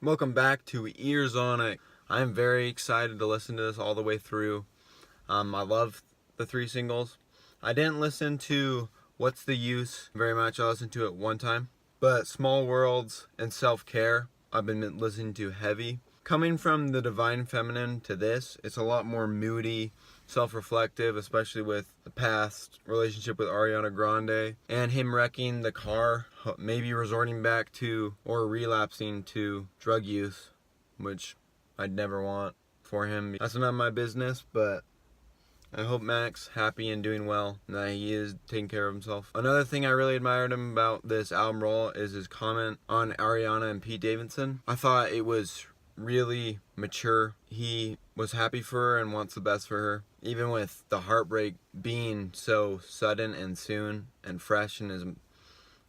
Welcome back to Earzonik. I am very excited to listen to this all the way through. I love the 3 singles. I didn't listen to What's the Use very much. I listened to it one time. But Small Worlds and Self-Care, I've been listening to heavy. Coming from the Divine Feminine to this, it's a lot more moody, self-reflective, especially with the past relationship with Ariana Grande and him wrecking the car, maybe resorting back to or relapsing to drug use, which I'd never want for him. That's not my business, but I hope Mac's happy and doing well, and that he is taking care of himself. Another thing I really admired him about this album roll is his comment on Ariana and Pete Davidson. I thought it was really mature. He was happy for her and wants the best for her, even with the heartbreak being so sudden and soon and fresh in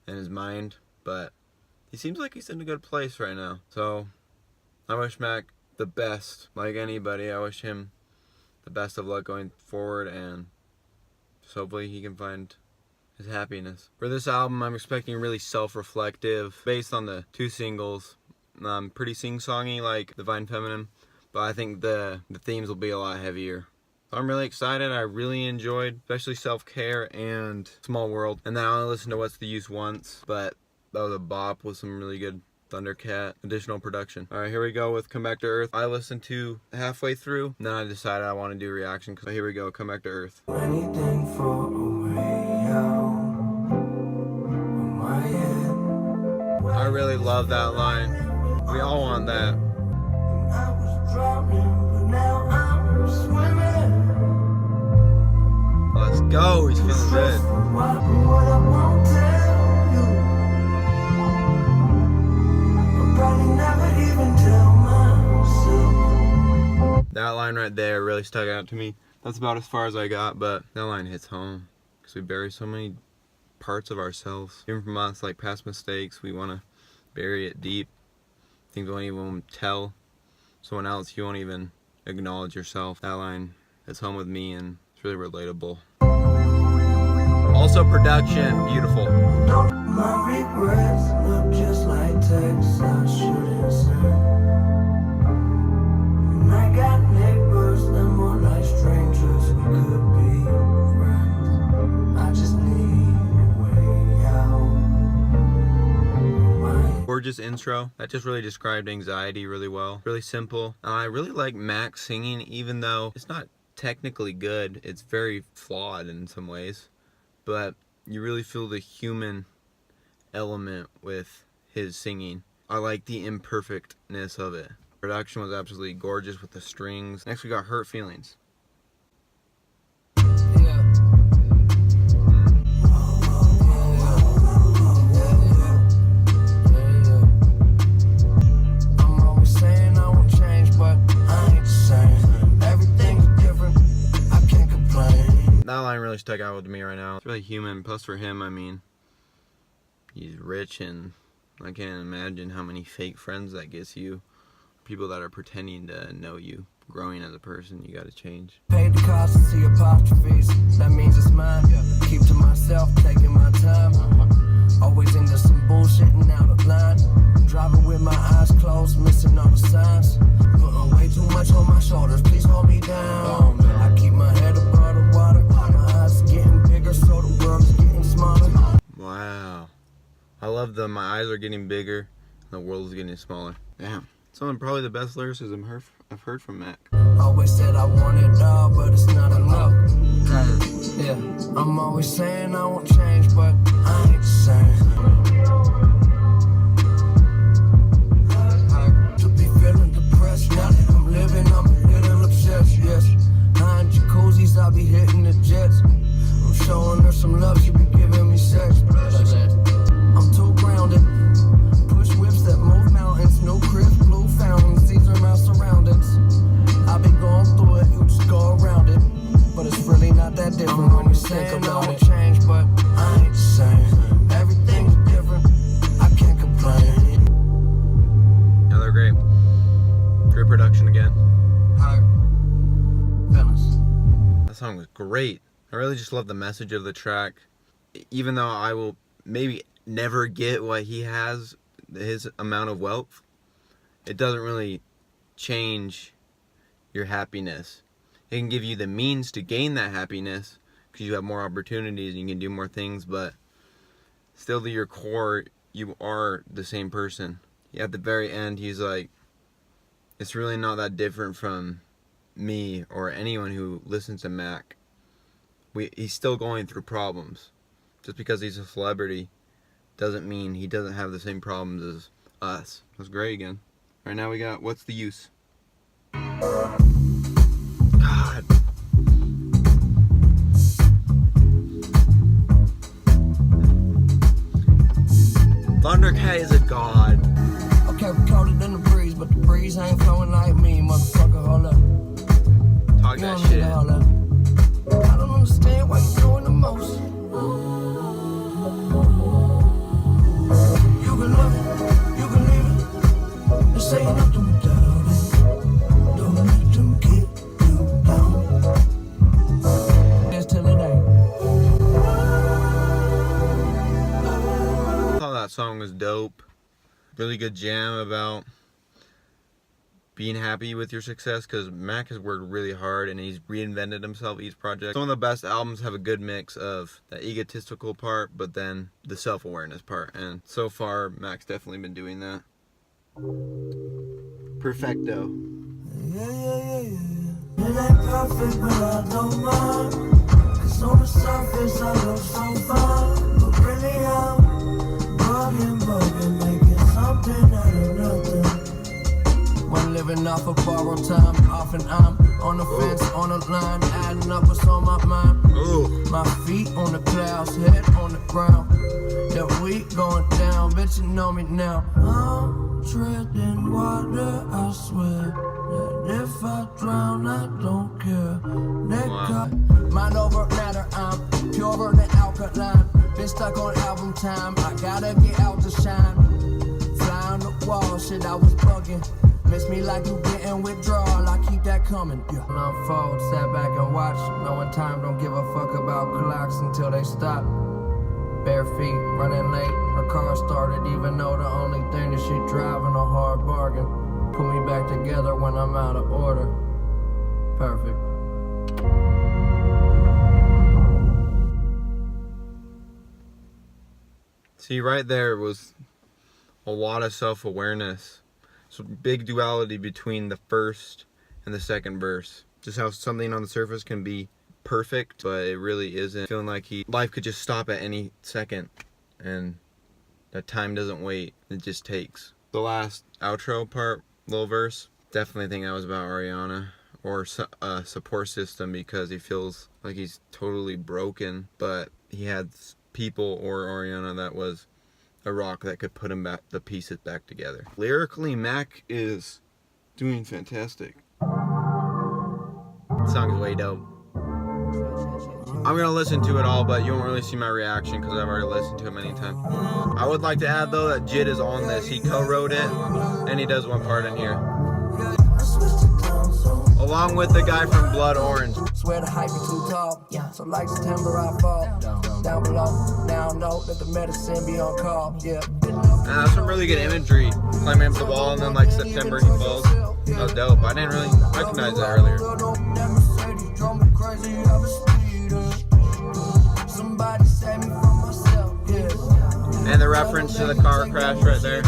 his mind. But he seems like he's in a good place right now. So I wish Mac the best. Like anybody, I wish him the best of luck going forward, and just hopefully he can find his happiness. For this album, I'm expecting really self-reflective, based on the 2 singles. Pretty sing-songy like Divine Feminine, but I think the themes will be a lot heavier. So I'm really excited. I really enjoyed, especially Self-Care and Small World. And then I only listened to What's the Use once, but that was a bop with some really good Thundercat additional production. Alright, here we go with Come Back to Earth. I listened to halfway through, and then I decided I want to do a reaction. So here we go, Come Back to Earth. Anything for a way out of my head. I really love that line. We all want that. I was drowning, but now I'm swimming. Let's go, he's feeling good. What I won't tell you, I'll probably never even tell myself. That line right there really stuck out to me. That's about as far as I got, but that line hits home. Because we bury so many parts of ourselves. Even from us, like past mistakes, we want to bury it deep. Things won't even tell someone else. You won't even acknowledge yourself. That line hits home with me, and it's really relatable. Also production, beautiful. My regrets look just like texts I shouldn't send. And I got neighbors that more like strangers. We could be friends. I just need a way out. Gorgeous intro. That just really described anxiety really well. Really simple. I really like Mac singing, even though it's not technically good. It's very flawed in some ways. But you really feel the human element with his singing. I like the imperfectness of it. Production was absolutely gorgeous with the strings. Next we got Hurt Feelings. That line really stuck out with me right now. It's really human. Plus for him, I mean, he's rich, and I can't imagine how many fake friends that gets you. People that are pretending to know you. Growing as a person, you gotta change. Paid the cost to see apostrophes. That means it's mine. Keep to myself, taking my time. Always into some bullshit and out of line. Driving with my eyes closed, missing all the signs. Putting way too much on my shoulders. Please hold me down. I keep my head above the water. My eyes getting bigger, so the world is getting smaller. Wow. I love my eyes are getting bigger and the world is getting smaller. Damn. Some of probably the best lyricism I've heard from Mac. Always said I want it all, but it's not enough. Yeah, I'm always saying I won't change, but I ain't the same. To be feeling depressed, now that I'm living, I'm a little obsessed, yes. Behind jacuzzis, I be hitting the jets. I'm showing her some love, she be giving me sex. I'm too grounded. Push whips that move mountains, no crisp blue fountains, these are my surroundings. I've been going through it, you just go around it. But it's really not that different when you think about it. Change, but I ain't the same. Everything's different, I can't complain. Yeah, they're great. Great production again. That song was great. I really just love the message of the track. Even though I will maybe never get what he has, his amount of wealth, it doesn't really change your happiness. It can give you the means to gain that happiness because you have more opportunities and you can do more things, but still to your core, you are the same person. At the very end, he's like, it's really not that different from me or anyone who listens to Mac. He's still going through problems. Just because he's a celebrity doesn't mean he doesn't have the same problems as us. That's great again. Right now we got What's the Use? God. Thundercat is a god. Okay, we caught it in the breeze, but the breeze ain't flowing like me, motherfucker. Hold up. Talk You that don't need shit. to hold up. I don't understand why you're doing the most. You can love it, you can leave it. This ain't nothing without it. Don't let them keep you down. Just till it ain't. I thought that song was dope. Really good jam about being happy with your success, because Mac has worked really hard and he's reinvented himself each project. Some of the best albums have a good mix of the egotistical part but then the self-awareness part, and so far Mac's definitely been doing that. Perfecto. Yeah. It ain't perfect, but I don't mind. Cause on the surface I look so fine. But really I'm bugging, making something out of nothing. When living off of borrowed time, often I'm on the fence, on the line, adding up what's on my mind. Ooh. My feet on the clouds, head on the ground. That week going down, bitch, you know me now. I'm treading water, I swear. That if I drown, I don't care. Wow. Mind over matter, I'm purer than alkaline. Been stuck on album time, I gotta get out to shine. Fly on the wall, shit, I was bugging. Miss me like you getting withdrawal, I keep that coming. Yeah. Unfold, sat back and watch. Knowing time don't give a fuck about clocks until they stop. Bare feet, running late. Her car started, even though the only thing that she driving a hard bargain. Put me back together when I'm out of order. Perfect. See, right there was a lot of self-awareness. So big duality between the first and the second verse. Just how something on the surface can be perfect, but it really isn't. Feeling like life could just stop at any second, and that time doesn't wait, it just takes. The last outro part, little verse, definitely think that was about Ariana or a support system, because he feels like he's totally broken, but he had people or Ariana that was a rock that could put him back, the pieces back together. Lyrically, Mac is doing fantastic. The song is way dope. I'm gonna listen to it all, but you won't really see my reaction because I've already listened to it many times. I would like to add though that Jid is on this. He co-wrote it, and he does one part in here, along with the guy from Blood Orange. Swear the hype is too tall, so like September I fall. Down below, now know that the medicine be on call, yeah. That's some really good imagery. Climbing up the wall and then like September he falls. That was dope. I didn't really recognize that earlier. And the reference to the car crash right there.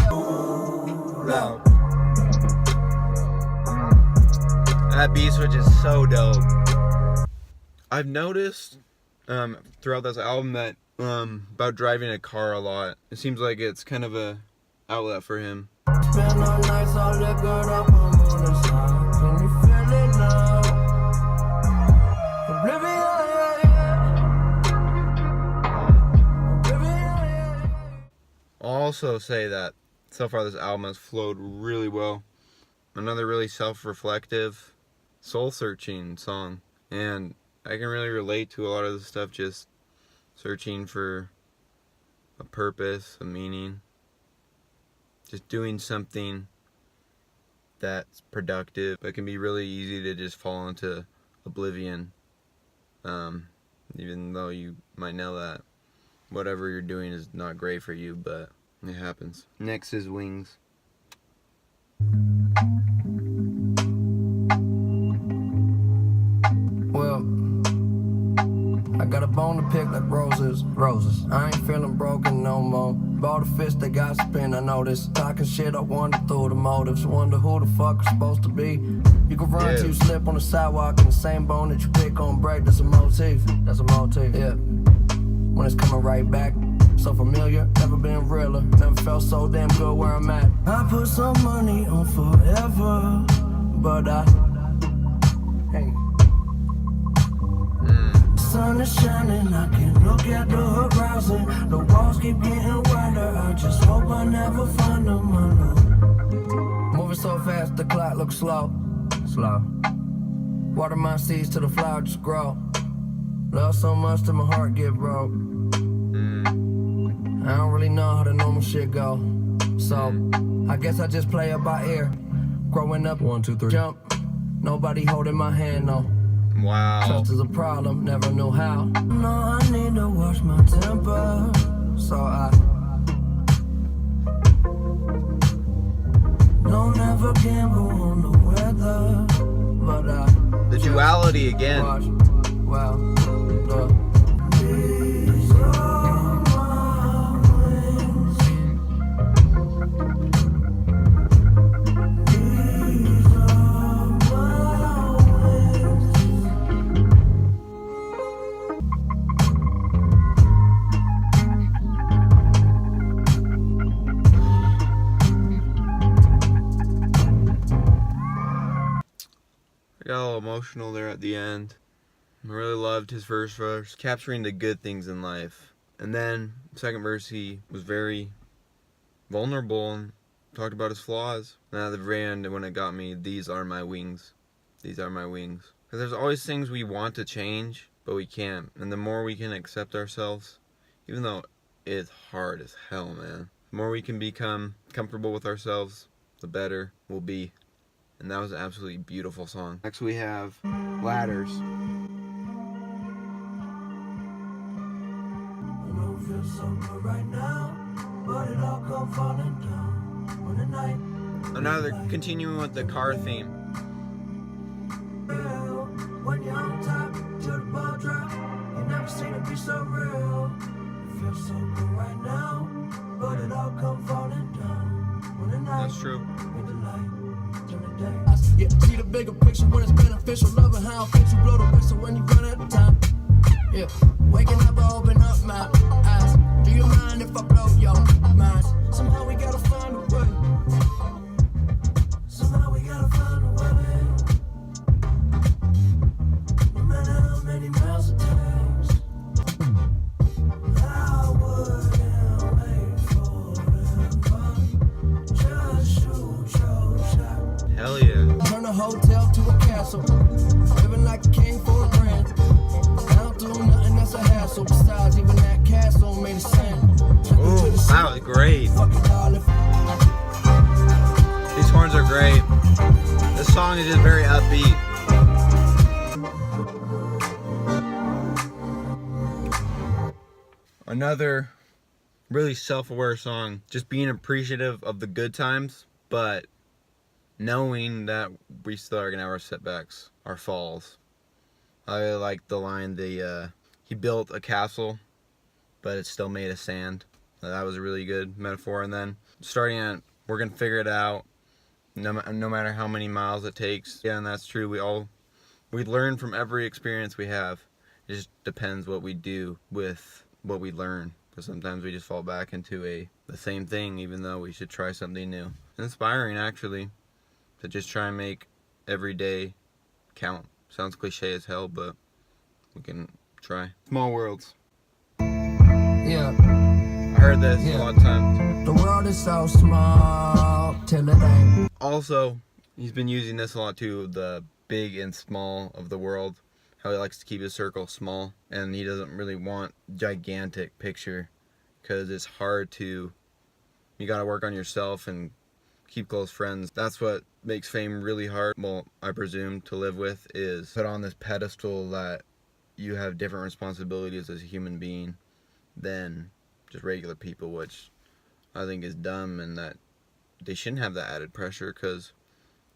That beat switch is so dope. I've noticed throughout this album that about driving a car a lot. It seems like it's kind of a outlet for him. Spend all nights all liquored up, I'm on the side. Can you feel it now? Oblivion. I'll also say that so far this album has flowed really well. Another really self-reflective, soul-searching song. And I can really relate to a lot of the stuff, just searching for a purpose, a meaning. Just doing something that's productive, but it can be really easy to just fall into oblivion. Even though you might know that whatever you're doing is not great for you, but it happens. Next is Wings. bone to pick like roses. I ain't feeling broken no more. Bought a fist that got spin, I noticed. Talking shit, I wonder through the motives. Wonder who the fuck I'm supposed to be. You can run till you slip on the sidewalk, and the same bone that you pick on break. That's a motif. Yeah. When it's coming right back, so familiar, never been realer. Never felt so damn good where I'm at. I put some money on forever, but hey. The sun is shining, I can look at the horizon. The walls keep getting wider, I just hope I never find them alone. Moving so fast, the clock looks slow. Water my seeds till the flower just grow. Love so much till my heart get broke. I don't really know how the normal shit go, so I guess I just play it by ear. Growing up, 1, 2, 3, jump. Nobody holding my hand, no. Wow. Trust is a problem, never knew how. No, I need to watch my temper, so I don't ever gamble on the weather, but the duality again. Watch, well, look. These are my wings. These are my wings. I got a little emotional there at the end. I really loved his first verse, capturing the good things in life. And then, second verse, he was very vulnerable and talked about his flaws. And at the very end, when it got me, these are my wings. These are my wings. Because there's always things we want to change, but we can't. And the more we can accept ourselves, even though it's hard as hell, man. The more we can become comfortable with ourselves, the better we'll be. And that was an absolutely beautiful song. Next we have Ladders. Another continuing with the car theme. When you're on top to the ball drop, you never seen it be so real. It feels so good right now, but it all come falling down. When the night, That's true. with the light, turn the day. Yeah, see the bigger picture when it's beneficial. Loving how it fits you, blow the whistle when you run out of time. Yeah, waking up, I open up my eyes. Do you mind if I blow your mind? Somehow we gotta find a way. Somehow we gotta find a way. No matter how many miles it takes, I wouldn't wait forever. Just shoot your shot. Hell yeah. Turn a hotel to a castle. Living like a king for a grand. I don't do nothing that's a hassle. Besides, even that castle made a sound. Ooh, that was great. These horns are great. This song is just very upbeat. Another really self-aware song. Just being appreciative of the good times, but knowing that we still are gonna have our setbacks, our falls. I really like the line, he built a castle, but it's still made of sand. That was a really good metaphor. And then starting at, we're gonna figure it out, no matter how many miles it takes. Yeah, and that's true. We learn from every experience we have. It just depends what we do with what we learn. Because sometimes we just fall back into the same thing, even though we should try something new. Inspiring, actually, to just try and make every day count. Sounds cliche as hell, but we can try. Small worlds. Yeah. I heard this a lot of times. The world is so small till it ain't. Also, he's been using this a lot too, the big and small of the world. How he likes to keep his circle small, and he doesn't really want gigantic picture, because it's hard to, you gotta work on yourself and keep close friends. That's what makes fame really hard, well, I presume, to live with, is put on this pedestal that you have different responsibilities as a human being than just regular people, which I think is dumb, and that they shouldn't have that added pressure, because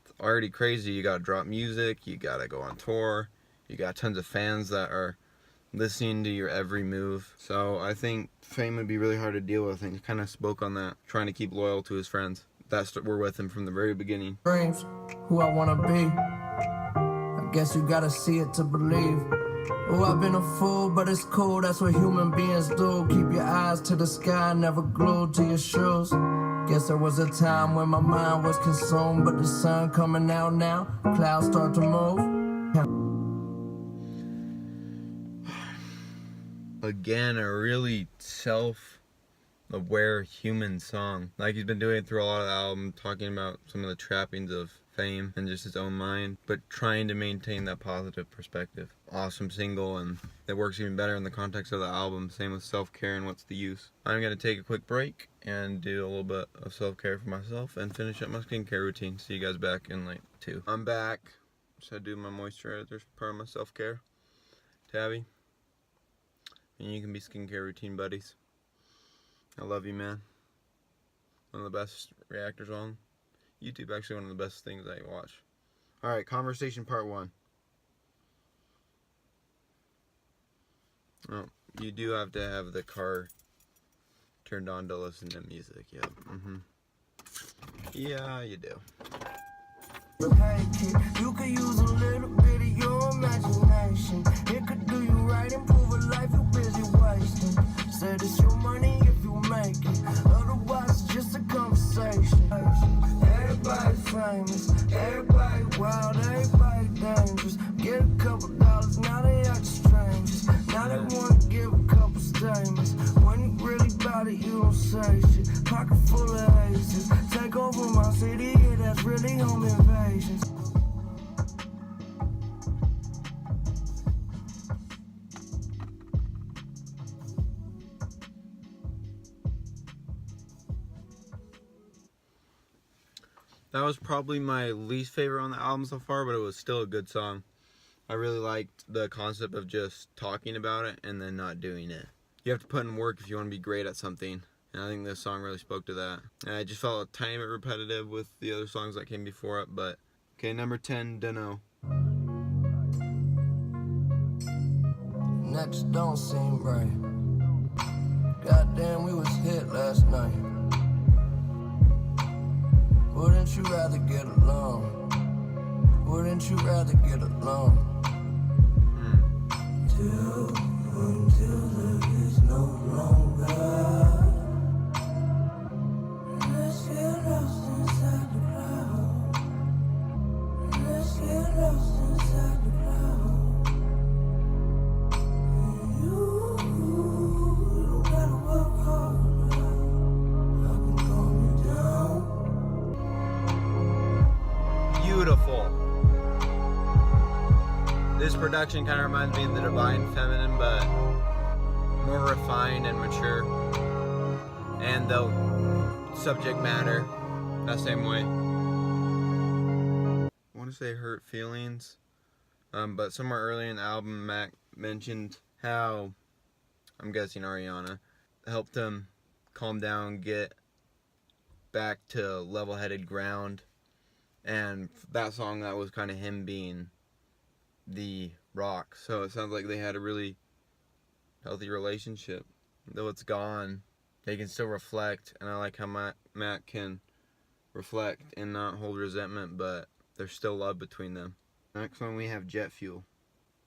it's already crazy. You gotta drop music, you gotta go on tour, you got tons of fans that are listening to your every move. So I think fame would be really hard to deal with, and he kind of spoke on that, trying to keep loyal to his friends. That's what we're with him from the very beginning. Dreams, who I wanna be. I guess you gotta see it to believe. Oh, I've been a fool, but it's cool, that's what human beings do. Keep your eyes to the sky, never glued to your shoes. Guess there was a time when my mind was consumed, but the sun coming out now, clouds start to move. Again, a really self-aware human song. Like he's been doing it through a lot of the album, talking about some of the trappings of fame and just his own mind, but trying to maintain that positive perspective. Awesome single, and it works even better in the context of the album. Same with self-care and What's the Use. I'm going to take a quick break and do a little bit of self-care for myself and finish up my skincare routine. See you guys back in like 2. I'm back. So I do my moisturizer, part of my self-care. Tabby. And you can be skincare routine buddies. I love you, man. One of the best reactors on YouTube. Actually, one of the best things I watch. Alright, conversation part 1. Oh, you do have to have the car turned on to listen to music. Yep. Yeah, you do. Hey kid, you could use a little bit of your imagination. It could do you right, improve a life you busy wasting. Said it's your money if you make it, otherwise it's just a conversation. Everybody famous, everybody wild, everybody dangerous. Get a couple dollars, now they act strangers. Now they wanna give a couple statements. When you really bout it, you don't say shit. Pocket full of aces, take over my city, yeah, that's really home invasions. That was probably my least favorite on the album so far, but it was still a good song. I really liked the concept of just talking about it and then not doing it. You have to put in work if you want to be great at something, and I think this song really spoke to that. And I just felt a tiny bit repetitive with the other songs that came before it, but okay, number 10, Dunno. Next don't seem right. Goddamn, we was hit last night. Wouldn't you rather get along? Wouldn't you rather get along? Until there is no longer. Let's get lost inside the cloud. Let's get lost inside the cloud. You don't gotta work hard now. I can calm you down. Beautiful. This production kind of reminds me of the Divine Feminine, but more refined and mature. And the subject matter, that same way. I want to say Hurt Feelings, but somewhere earlier in the album, Mac mentioned how, I'm guessing Ariana, helped him calm down, get back to level-headed ground. And that song, that was kind of him being the rock. So it sounds like they had a really healthy relationship. Though it's gone, they can still reflect, and I like how Matt can reflect and not hold resentment, but there's still love between them. Next one we have Jet Fuel.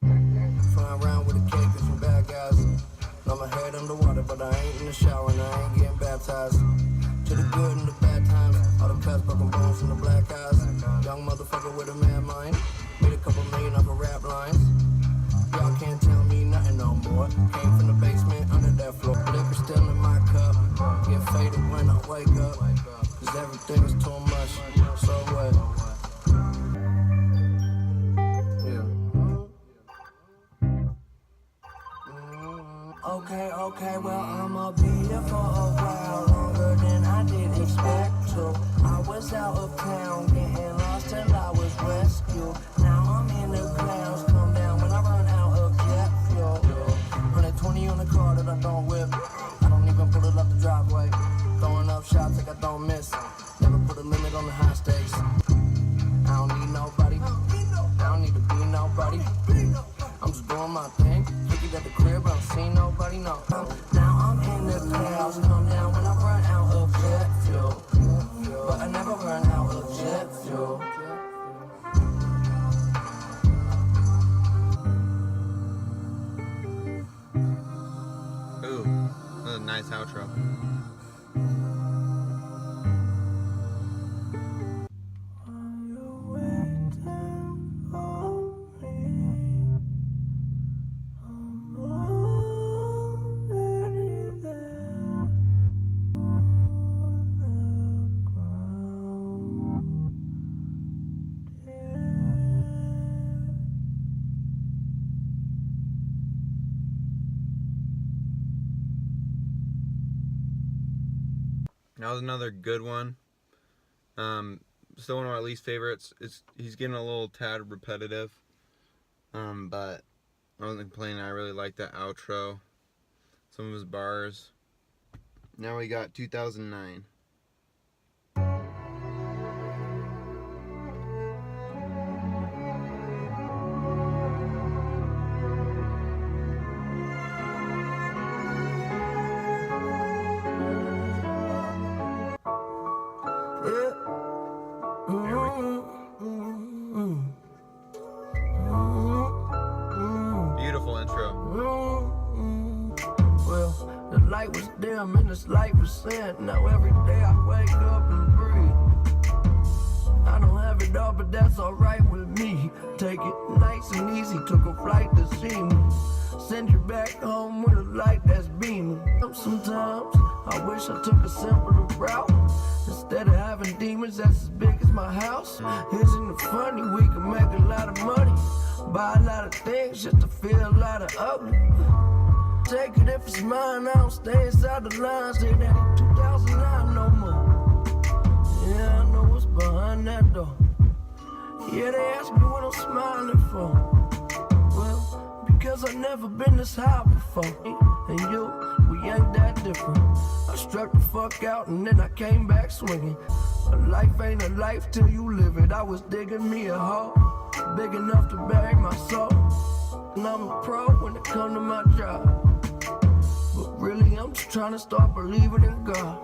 Flying around with a cake with some bad guys. Know my head underwater, but I ain't in the shower and I ain't getting baptized. To the good and the bad times, all the past broken bones and the black eyes. Young motherfucker with a mad mind. Made a couple million off of rap lines. Y'all can't tell me nothing no more. Came from the basement under that floor. Liquor still in my cup. Get faded when I wake up. Cause everything is too much. So what? Okay, well, I'ma be here for a while, longer than I did expect to. I was out of town, getting lost till I was rescued. Now I'm in the clouds, come down when I run out of jet fuel. 120 on the car that I don't whip. I don't even pull it up the driveway. Throwing up shots like I don't miss. Never put a limit on the high stakes. I don't need nobody. I don't need to be nobody. I'm just doing my thing. Kick it at the jet fuel. Ooh, that's a nice outro. That was another good one. Still one of our least favorites. He's getting a little tad repetitive. But I wasn't complaining. I really like that outro. Some of his bars. Now we got 2009. Beautiful intro. Well, the light was dim and this light was sin. Now every day I wake up and breathe. I don't have it all, but that's alright with me. Take it nice and easy, took a flight to see me. Send you back home with a light that's beaming. Sometimes I wish I took a simpler route. Instead of having demons that's as big as my house. Isn't it funny, we can make a lot of money, buy a lot of things just to feel a lot of ugly. Take it if it's mine, I don't stay inside the lines. It ain't 2009 no more. Yeah, I know what's behind that door. Yeah, they ask me what I'm smiling for. Well, because I've never been this high before. And you, we ain't that different. I struck the fuck out and then I came back swinging. A life ain't a life till you live it. I was digging me a hole big enough to bury my soul. And I'm a pro when it come to my job. But really I'm just trying to start believing in God.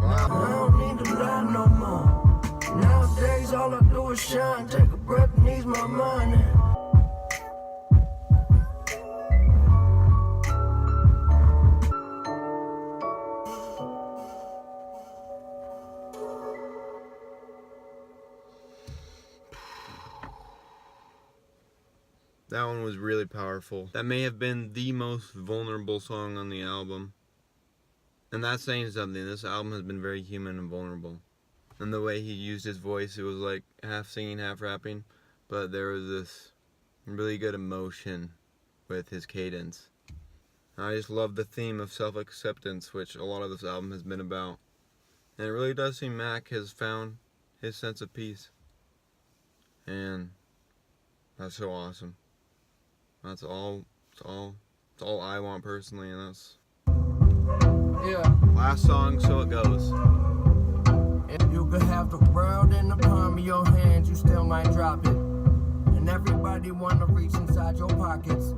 Now I don't need to lie no more. Nowadays all I do is shine. Take a breath and ease my mind in. That one was really powerful. That may have been the most vulnerable song on the album. And that's saying something. This album has been very human and vulnerable. And the way he used his voice, it was like half singing, half rapping. But there was this really good emotion with his cadence. And I just love the theme of self-acceptance, which a lot of this album has been about. And it really does seem Mac has found his sense of peace. And that's so awesome. That's all I want personally, and that's last song, so it goes. If you could have the world in the palm of your hands, you still might drop it. And everybody wanna reach inside your pockets.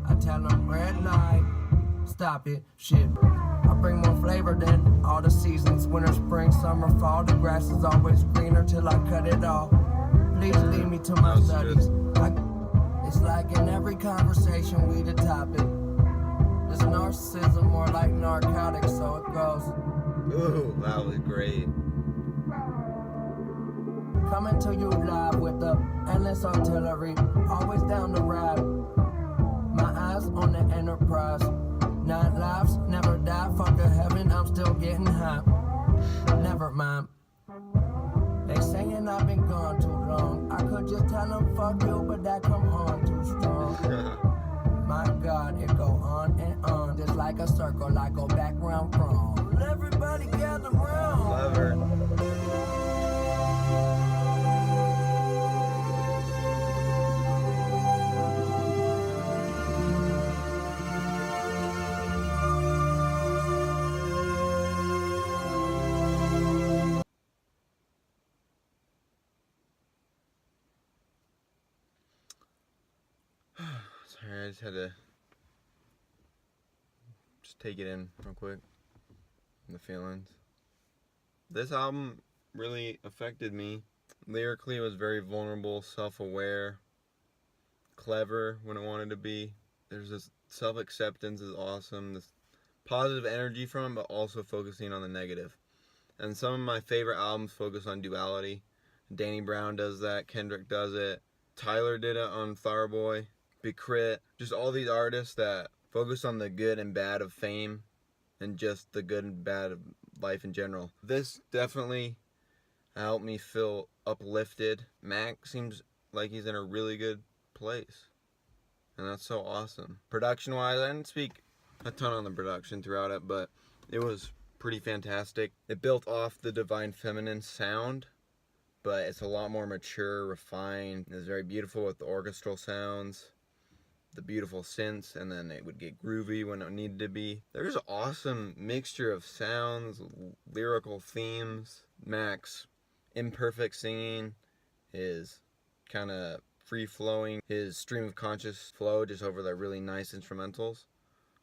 I tell them red light, stop it, shit. I bring more flavor than all the seasons. Winter, spring, summer, fall. The grass is always greener till I cut it off. Please lead me to my studies. It's like in every conversation we the topic. This narcissism more like narcotics, so it goes. Ooh, that was great. Coming to you live with the endless artillery, always down the ride. My eyes on the Enterprise. 9 lives, never die. Fuck a heaven, I'm still getting high. Never mind. They saying I've been gone too long. I could just tell them fuck you, but that come on too strong. My God, it go on and on, just like a circle. I go back round from. Everybody gather round. Clever. Sorry, I just had to take it in real quick. The feelings. This album really affected me. Lyrically, it was very vulnerable, self-aware, clever when it wanted to be. There's this self-acceptance is awesome, this positive energy from it, but also focusing on the negative. And some of my favorite albums focus on duality. Danny Brown does that, Kendrick does it, Tyler did it on Flower Boy, Big Crit, just all these artists that focus on the good and bad of fame and just the good and bad of life in general. This definitely helped me feel uplifted. Mac seems like he's in a really good place, and that's so awesome. Production wise, I didn't speak a ton on the production throughout it, but it was pretty fantastic. It built off the Divine Feminine sound, but it's a lot more mature, refined. It's very beautiful with the orchestral sounds, the beautiful synths, and then it would get groovy when it needed to be. There's an awesome mixture of sounds, lyrical themes. Mac's imperfect singing, his kind of free-flowing, his stream of conscious flow just over the really nice instrumentals.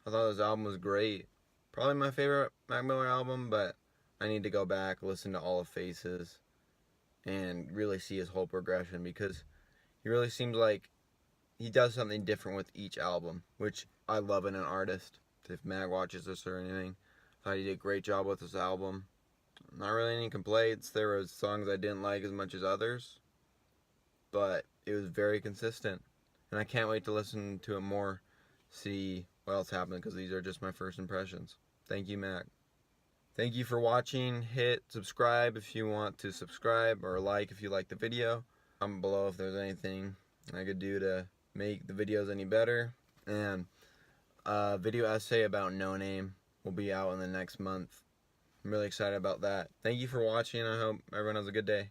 I thought this album was great. Probably my favorite Mac Miller album, but I need to go back, listen to all of Faces, and really see his whole progression, because he really seems like he does something different with each album, which I love in an artist. If Mac watches this or anything, I thought he did a great job with this album. Not really any complaints. There was songs I didn't like as much as others, but it was very consistent. And I can't wait to listen to it more, see what else happened, because these are just my first impressions. Thank you, Mac. Thank you for watching. Hit subscribe if you want to subscribe, or like if you like the video. Comment below if there's anything I could do to make the videos any better. And a video essay about No Name will be out in the next month. I'm really excited about that. Thank you for watching. I hope everyone has a good day.